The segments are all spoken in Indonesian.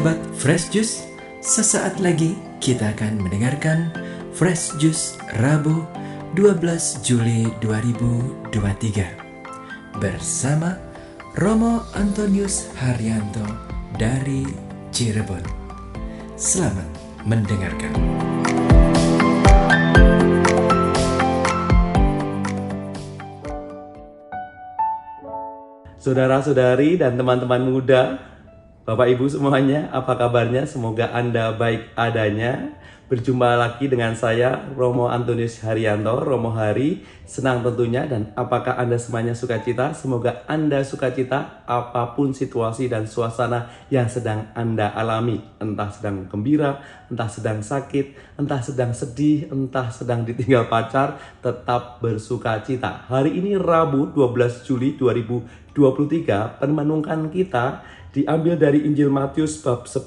Sahabat Fresh Juice, sesaat lagi kita akan mendengarkan Fresh Juice Rabu 12 Juli 2023 bersama Romo Antonius Haryanto dari Cirebon. Selamat mendengarkan. Saudara-saudari dan teman-teman muda, Bapak Ibu semuanya, apa kabarnya? Semoga Anda baik adanya. Berjumpa lagi dengan saya, Romo Antonius Haryanto, Romo Hari. Senang tentunya, dan apakah Anda semuanya sukacita? Semoga Anda sukacita apapun situasi dan suasana yang sedang Anda alami. Entah sedang gembira, entah sedang sakit, entah sedang sedih, entah sedang ditinggal pacar, tetap bersukacita. Hari ini Rabu 12 Juli 2023, perenungan kita diambil dari Injil Matius bab 10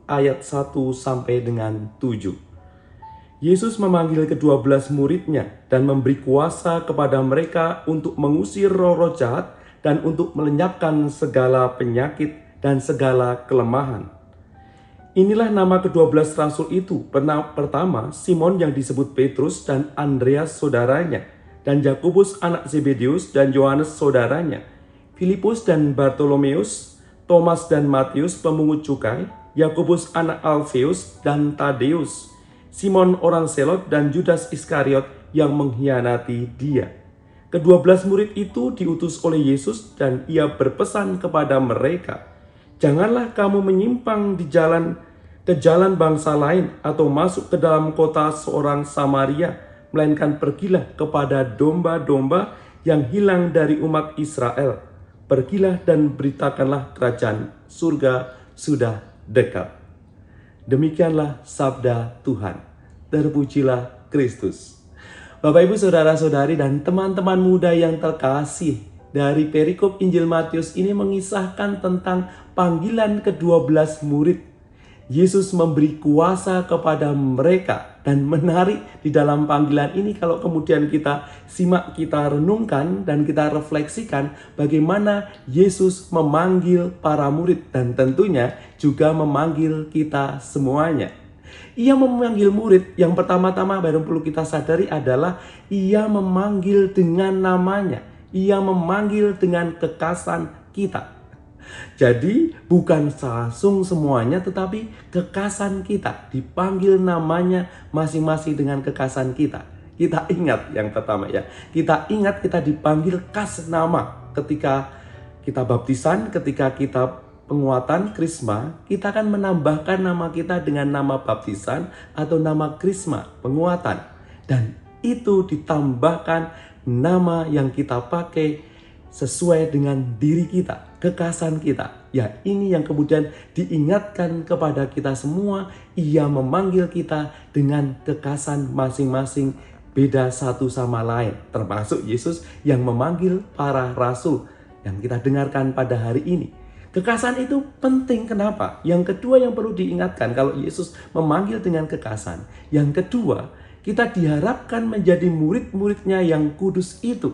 ayat 1 sampai dengan 7. Yesus memanggil ke-12 muridnya dan memberi kuasa kepada mereka untuk mengusir roh-roh jahat dan untuk melenyapkan segala penyakit dan segala kelemahan. Inilah nama ke-12 rasul itu. Pertama, Simon yang disebut Petrus dan Andreas saudaranya, dan Yakobus anak Zebedeus dan Yohanes saudaranya, Filipus dan Bartolomeus, Thomas dan Matius pemungut cukai, Yakobus anak Alfeus dan Tadeus, Simon orang Selot dan Judas Iskariot yang mengkhianati dia. Ke-12 murid itu diutus oleh Yesus dan ia berpesan kepada mereka, "Janganlah kamu menyimpang ke jalan bangsa lain atau masuk ke dalam kota seorang Samaria, melainkan pergilah kepada domba-domba yang hilang dari umat Israel. Pergilah dan beritakanlah kerajaan surga sudah dekat." Demikianlah sabda Tuhan. Terpujilah Kristus. Bapak Ibu saudara-saudari dan teman-teman muda yang terkasih, dari perikop Injil Matius ini mengisahkan tentang panggilan ke-12 murid. Yesus memberi kuasa kepada mereka, dan menarik di dalam panggilan ini kalau kemudian kita simak, kita renungkan dan kita refleksikan bagaimana Yesus memanggil para murid dan tentunya juga memanggil kita semuanya. Ia memanggil murid, yang pertama-tama baru perlu kita sadari adalah ia memanggil dengan namanya. Ia memanggil dengan kekasan kita. Jadi bukan langsung semuanya, tetapi kekasan kita, dipanggil namanya masing-masing dengan kekasan kita. Kita ingat yang pertama ya, kita ingat kita dipanggil kas nama. Ketika kita baptisan, ketika kita penguatan krisma, kita akan menambahkan nama kita dengan nama baptisan atau nama krisma, penguatan. Dan itu ditambahkan nama yang kita pakai sesuai dengan diri kita, kekasan kita. Ya, ini yang kemudian diingatkan kepada kita semua. Ia memanggil kita dengan kekasan masing-masing, beda satu sama lain. Termasuk Yesus yang memanggil para rasul yang kita dengarkan pada hari ini. Kekasan itu penting. Kenapa? Yang kedua yang perlu diingatkan kalau Yesus memanggil dengan kekasan. Yang kedua, kita diharapkan menjadi murid-muridnya yang kudus itu.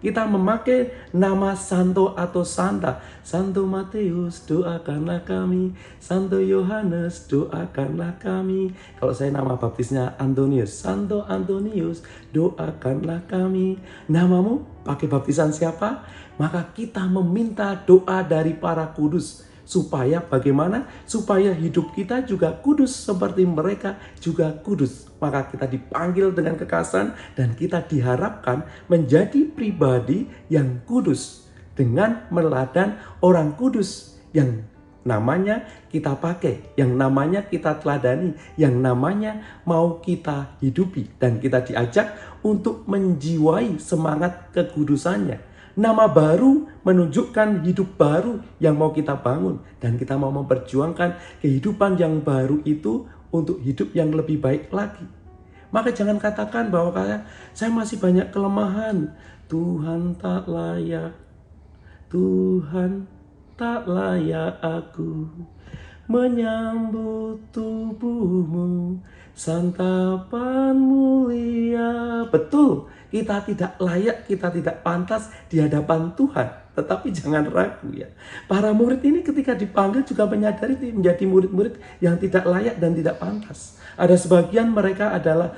Kita memakai nama Santo atau Santa. Santo Matius, doakanlah kami. Santo Yohanes, doakanlah kami. Kalau saya nama baptisnya Antonius, Santo Antonius, doakanlah kami. Namamu pakai baptisan siapa? Maka kita meminta doa dari para kudus. Supaya bagaimana? Supaya hidup kita juga kudus seperti mereka juga kudus. Maka kita dipanggil dengan kekasan dan kita diharapkan menjadi pribadi yang kudus dengan meladan orang kudus yang namanya kita pakai, yang namanya kita teladani, yang namanya mau kita hidupi, dan kita diajak untuk menjiwai semangat kekudusannya. Nama baru menunjukkan hidup baru yang mau kita bangun, dan kita mau memperjuangkan kehidupan yang baru itu untuk hidup yang lebih baik lagi. Maka jangan katakan bahwa saya masih banyak kelemahan. Tuhan tak layak, Tuhan tak layak aku menyambut tubuhmu, santapan mulia. Betul, Kita tidak layak, kita tidak pantas di hadapan Tuhan. Tetapi jangan ragu ya. Para murid ini ketika dipanggil juga menyadari menjadi murid-murid yang tidak layak dan tidak pantas. Ada sebagian mereka adalah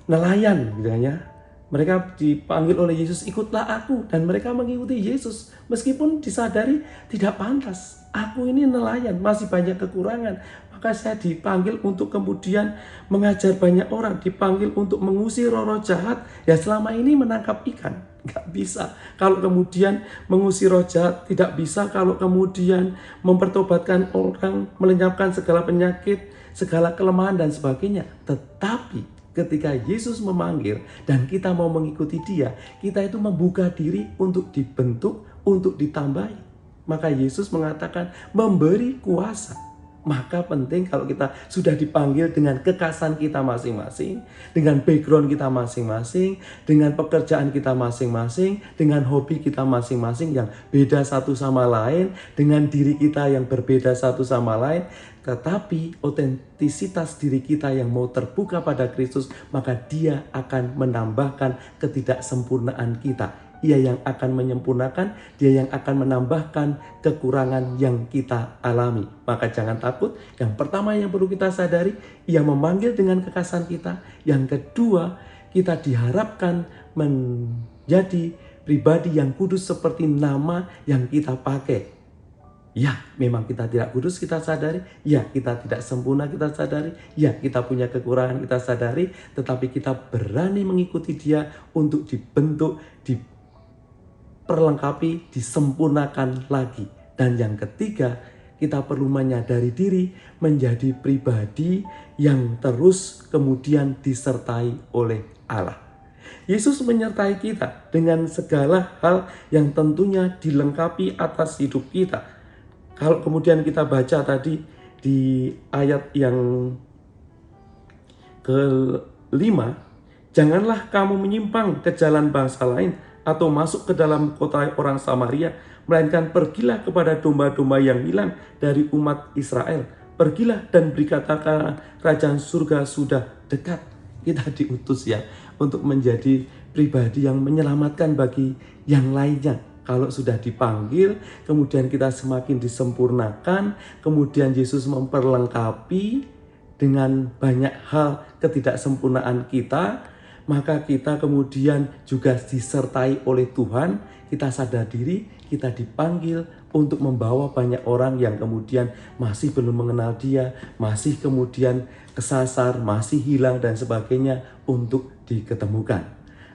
nelayan gitu ya. Mereka dipanggil oleh Yesus, ikutlah aku. Dan mereka mengikuti Yesus. Meskipun disadari tidak pantas. Aku ini nelayan, masih banyak kekurangan. Maka saya dipanggil untuk kemudian mengajar banyak orang. Dipanggil untuk mengusir roh-roh jahat. Ya selama ini menangkap ikan. Gak bisa. Kalau kemudian mengusir roh jahat, tidak bisa. Kalau kemudian mempertobatkan orang, melenyapkan segala penyakit, segala kelemahan dan sebagainya. Tetapi ketika Yesus memanggil dan kita mau mengikuti Dia, kita itu membuka diri untuk dibentuk, untuk ditambahi. Maka Yesus mengatakan memberi kuasa. Maka penting kalau kita sudah dipanggil dengan kekhasan kita masing-masing, dengan background kita masing-masing, dengan pekerjaan kita masing-masing, dengan hobi kita masing-masing yang beda satu sama lain, dengan diri kita yang berbeda satu sama lain, tetapi otentisitas diri kita yang mau terbuka pada Kristus, maka Dia akan menambahkan ketidaksempurnaan kita. Ia yang akan menyempurnakan, Dia yang akan menambahkan kekurangan yang kita alami. Maka jangan takut. Yang pertama yang perlu kita sadari, Ia memanggil dengan kekhasan kita. Yang kedua, kita diharapkan menjadi pribadi yang kudus seperti nama yang kita pakai. Ya, memang kita tidak kudus, kita sadari. Ya, kita tidak sempurna, kita sadari. Ya, kita punya kekurangan, kita sadari. Tetapi kita berani mengikuti Dia untuk dibentuk, diperlengkapi, disempurnakan lagi. Dan yang ketiga, kita perlu menyadari diri menjadi pribadi yang terus kemudian disertai oleh Allah. Yesus menyertai kita dengan segala hal yang tentunya dilengkapi atas hidup kita. Kalau kemudian kita baca tadi di ayat yang ke-5, janganlah kamu menyimpang ke jalan bangsa lain atau masuk ke dalam kota orang Samaria, melainkan pergilah kepada domba-domba yang hilang dari umat Israel. Pergilah dan berkatakan kerajaan surga sudah dekat. Kita diutus ya untuk menjadi pribadi yang menyelamatkan bagi yang lainnya. Kalau sudah dipanggil, kemudian kita semakin disempurnakan, kemudian Yesus memperlengkapi dengan banyak hal ketidaksempurnaan kita, maka kita kemudian juga disertai oleh Tuhan. Kita sadar diri, kita dipanggil untuk membawa banyak orang yang kemudian masih belum mengenal Dia, masih kemudian kesasar, masih hilang dan sebagainya untuk diketemukan.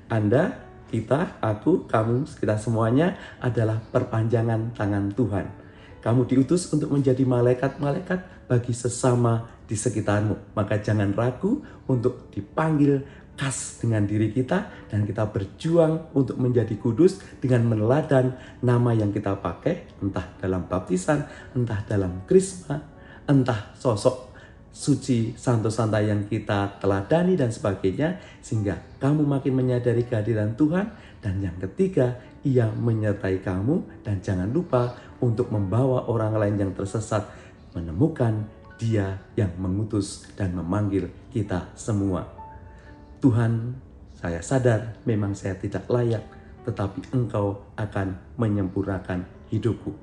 Anda, kita, aku, kamu, kita semuanya adalah perpanjangan tangan Tuhan. Kamu diutus untuk menjadi malaikat-malaikat bagi sesama di sekitarmu. Maka jangan ragu untuk dipanggil khas dengan diri kita, dan kita berjuang untuk menjadi kudus dengan meneladan nama yang kita pakai, entah dalam baptisan, entah dalam krisma, entah sosok suci Santo Santa yang kita teladani dan sebagainya, sehingga kamu makin menyadari kehadiran Tuhan. Dan yang ketiga, Ia menyertai kamu. Dan jangan lupa untuk membawa orang lain yang tersesat menemukan Dia yang mengutus dan memanggil kita semua. Tuhan, saya sadar memang saya tidak layak, tetapi Engkau akan menyempurnakan hidupku.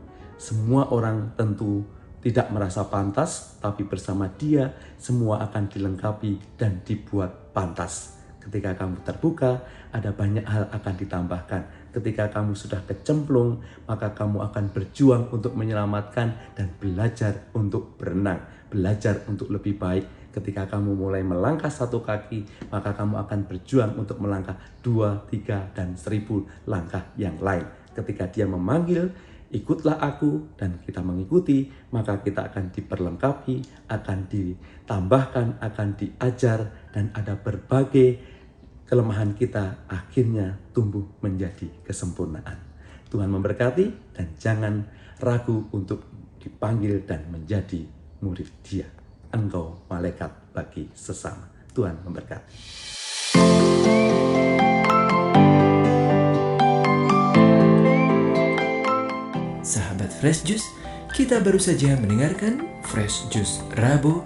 Semua orang tentu tidak merasa pantas, tapi bersama Dia semua akan dilengkapi dan dibuat pantas. Ketika kamu terbuka, ada banyak hal akan ditambahkan. Ketika kamu sudah kecemplung, maka kamu akan berjuang untuk menyelamatkan dan belajar untuk berenang, belajar untuk lebih baik. Ketika kamu mulai melangkah satu kaki, maka kamu akan berjuang untuk melangkah 2, 3, dan 1000 langkah yang lain. Ketika Dia memanggil, ikutlah aku, dan kita mengikuti, maka kita akan diperlengkapi, akan ditambahkan, akan diajar, dan ada berbagai kelemahan kita akhirnya tumbuh menjadi kesempurnaan. Tuhan memberkati, dan jangan ragu untuk dipanggil dan menjadi murid Dia. Engkau malaikat bagi sesama. Tuhan memberkati. Sahabat Fresh Juice, kita baru saja mendengarkan Fresh Juice Rabu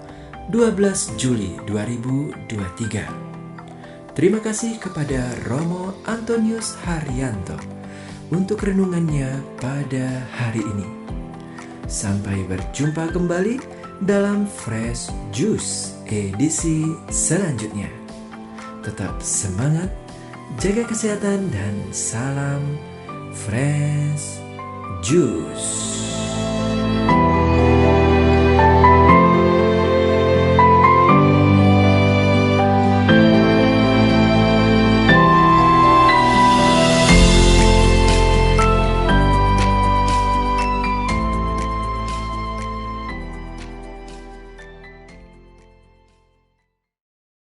12 Juli 2023. Terima kasih kepada Romo Antonius Haryanto untuk renungannya pada hari ini. Sampai berjumpa kembali dalam Fresh Juice edisi selanjutnya. Tetap semangat, jaga kesehatan, dan salam Fresh Juice.